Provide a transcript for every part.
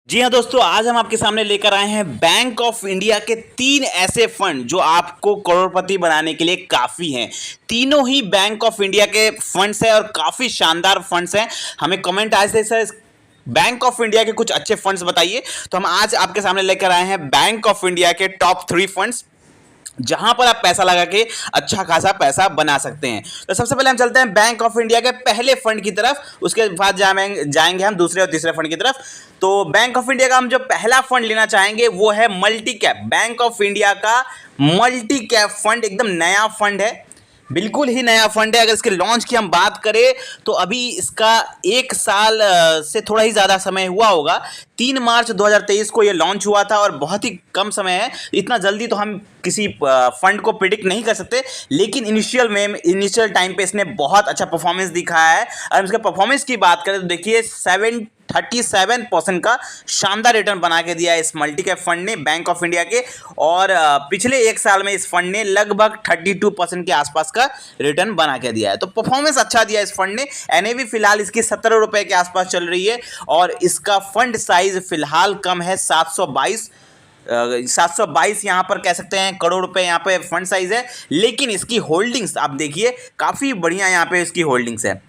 जी हाँ दोस्तों, आज हम आपके सामने लेकर आए हैं बैंक ऑफ इंडिया के 3 ऐसे फंड जो आपको करोड़पति बनाने के लिए काफ़ी हैं। तीनों ही बैंक ऑफ इंडिया के फंड्स हैं और काफ़ी शानदार फंड्स हैं। हमें कमेंट आए थे सर, बैंक ऑफ इंडिया के कुछ अच्छे फंड्स बताइए। तो हम आज आपके सामने लेकर आए हैं बैंक ऑफ इंडिया के टॉप 3 फंड्स जहां पर आप पैसा लगा के अच्छा खासा पैसा बना सकते हैं। तो सबसे पहले हम चलते हैं बैंक ऑफ इंडिया के पहले फंड की तरफ, उसके बाद जाएंगे हम दूसरे और तीसरे फंड की तरफ। तो बैंक ऑफ इंडिया का हम जो पहला फंड लेना चाहेंगे वो है multi cap. Bank of India का मल्टी कैप फंड एकदम नया फंड है, बिल्कुल ही नया फंड है। अगर इसके लॉन्च की हम बात करें तो अभी इसका 1 साल से थोड़ा ही ज़्यादा समय हुआ होगा। 3 मार्च 2023 को ये लॉन्च हुआ था और बहुत ही कम समय है। इतना जल्दी तो हम किसी फंड को प्रिडिक्ट नहीं कर सकते, लेकिन इनिशियल टाइम पे इसने बहुत अच्छा परफॉर्मेंस दिखाया है। अगर इसके परफॉर्मेंस की बात करें तो देखिए 37% का शानदार रिटर्न बना के दिया है इस मल्टी कैप फंड ने बैंक ऑफ इंडिया के। और पिछले 1 साल में इस फंड ने लगभग 32% के आसपास का रिटर्न बना के दिया है। तो परफॉर्मेंस अच्छा दिया इस फंड ने। एनएवी फिलहाल इसकी 17 रुपए के आसपास चल रही है और इसका फंड साइज फिलहाल कम है 722 यहाँ पर कह सकते हैं करोड़ रुपए यहाँ पे फंड साइज है। लेकिन इसकी होल्डिंग्स आप देखिए काफ़ी बढ़िया यहाँ पे इसकी होल्डिंग्स है।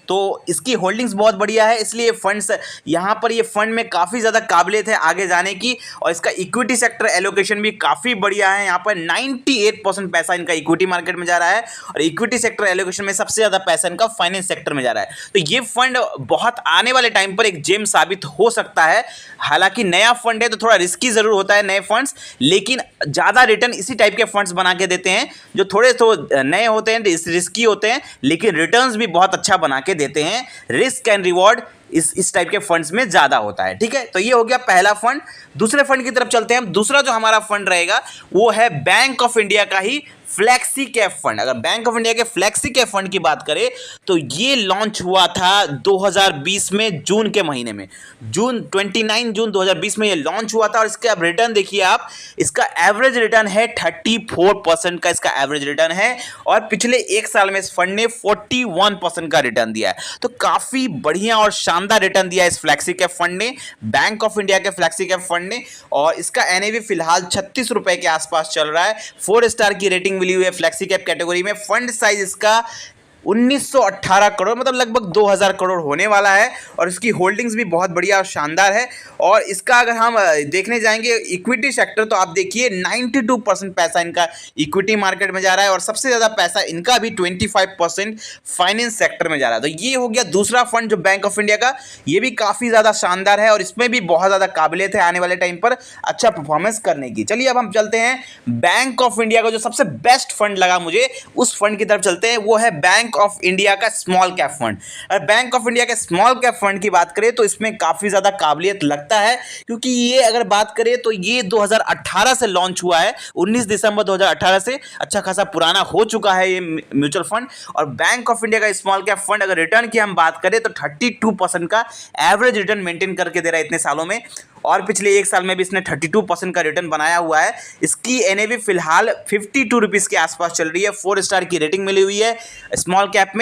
तो इसकी होल्डिंग्स बहुत बढ़िया है, इसलिए फंड्स यहाँ पर ये फंड में काफ़ी ज़्यादा काबिलियत है आगे जाने की। और इसका इक्विटी सेक्टर एलोकेशन भी काफ़ी बढ़िया है। यहाँ पर 98% पैसा इनका इक्विटी मार्केट में जा रहा है और इक्विटी सेक्टर एलोकेशन में सबसे ज़्यादा पैसा इनका फाइनेंस सेक्टर में जा रहा है। तो ये फंड बहुत आने वाले टाइम पर एक जेम साबित हो सकता है। हालांकि नया फंड है तो थोड़ा रिस्की ज़रूर होता है नए फंड्स, लेकिन ज़्यादा रिटर्न इसी टाइप के फंड्स बना के देते हैं जो थोड़े तो नए होते हैं, रिस्की होते हैं, लेकिन रिटर्न्स भी बहुत अच्छा बना के देते हैं। रिस्क एंड रिवॉर्ड इस टाइप के फंड्स में ज्यादा होता है। ठीक है, तो ये हो गया पहला फंड। दूसरे फंड की तरफ चलते हैं हम। दूसरा जो हमारा फंड रहेगा वो है बैंक ऑफ इंडिया का ही फ्लैक्सी कैप फंड। अगर बैंक ऑफ इंडिया के फ्लैक्सी कैप फंड की बात करें तो ये लॉन्च हुआ था 2020 में जून के महीने में। 29 जून 2020 में ये लॉन्च हुआ था और इसका रिटर्न देखिए आप, इसका एवरेज रिटर्न है 34% का इसका एवरेज रिटर्न है और पिछले 1 साल में इस फंड ने 41% का रिटर्न दिया है। तो काफी बढ़िया और शानदार रिटर्न दिया है इस फ्लैक्सी कैप फंड ने, बैंक ऑफ इंडिया के फ्लैक्सी कैप फंड ने। और इसका एनएवी फिलहाल 36 रुपए के आसपास चल रहा है। 4 स्टार की रेटिंग मिली हुई है फ्लैक्सी कैप कैटेगरी में। फंड साइज इसका 1918 करोड़, मतलब लगभग 2000 करोड़ होने वाला है और इसकी होल्डिंग्स भी बहुत बढ़िया और शानदार है। और इसका अगर हम देखने जाएंगे इक्विटी सेक्टर तो आप देखिए 92% पैसा इनका इक्विटी मार्केट में जा रहा है और सबसे ज़्यादा पैसा इनका भी 25% फाइनेंस सेक्टर में जा रहा है। तो ये हो गया दूसरा फंड जो बैंक ऑफ इंडिया का, ये भी काफ़ी ज़्यादा शानदार है और इसमें भी बहुत ज़्यादा काबिलियत है आने वाले टाइम पर अच्छा परफॉर्मेंस करने की। चलिए अब हम चलते हैं बैंक ऑफ इंडिया का जो सबसे बेस्ट फंड लगा मुझे उस फंड की तरफ चलते हैं। वो है बैंक ऑफ इंडिया का स्मॉल कैप फंड। अगर बैंक ऑफ इंडिया के स्मॉल कैप फंड की बात करें तो इसमें काफी ज्यादा काबिलियत लगता है, क्योंकि ये अगर बात करें तो ये 2018 से लॉन्च हुआ है। 19 दिसंबर 2018 से अच्छा खासा पुराना हो चुका है ये म्यूचुअल फंड। और बैंक ऑफ इंडिया का स्मॉल कैप फंड अगर रिटर्न की हम बात करें तो 32% का एवरेज रिटर्न मेंटेन करके दे रहा है इतने सालों में और पिछले 1 साल में भी इसने 32% का रिटर्न बनाया हुआ है। इसकी एनएवी फिलहाल 52 रुपीज़ के आसपास चल रही है। 4 स्टार की रेटिंग मिली हुई है स्मॉल कैप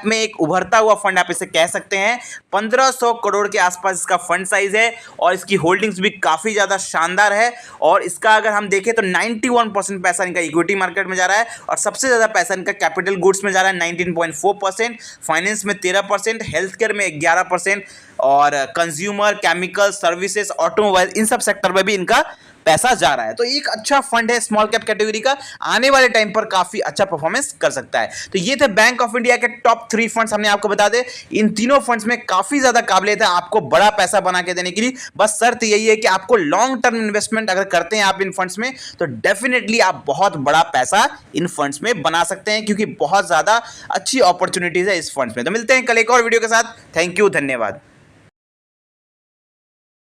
में एक उभरता हुआ फंड आप इसे कह सकते हैं। 1500 करोड़ के आसपास इसका फंड साइज है और इसकी होल्डिंग्स भी काफ़ी ज़्यादा शानदार है। और इसका अगर हम देखें तो 91% पैसा इनका इक्विटी मार्केट में जा रहा है और सबसे ज़्यादा पैसा इनका कैपिटल गुड्स में जा रहा है 19.4%, फाइनेंस में 13%, हेल्थ केयर में 11% और कंज्यूमर, केमिकल, सर्विसेज, ऑटोमोबाइल, इन सब सेक्टर में भी इनका पैसा जा रहा है। तो एक अच्छा फंड है स्मॉल कैप कैटेगरी का, आने वाले टाइम पर काफी अच्छा परफॉर्मेंस कर सकता है। तो ये थे बैंक ऑफ इंडिया के टॉप 3 फंड्स, हमने आपको बता दे। इन तीनों फंड्स में काफी ज्यादा काबिलियत है आपको बड़ा पैसा बना के देने के लिए। बस शर्त यही है कि आपको लॉन्ग टर्म इन्वेस्टमेंट अगर करते हैं आप इन फंड्स में तो डेफिनेटली आप बहुत बड़ा पैसा इन फंड्स में बना सकते हैं, क्योंकि बहुत ज्यादा अच्छी अपॉर्चुनिटीज है इस फंड्स में। तो मिलते हैं कल एक और वीडियो के साथ। थैंक यू, धन्यवाद।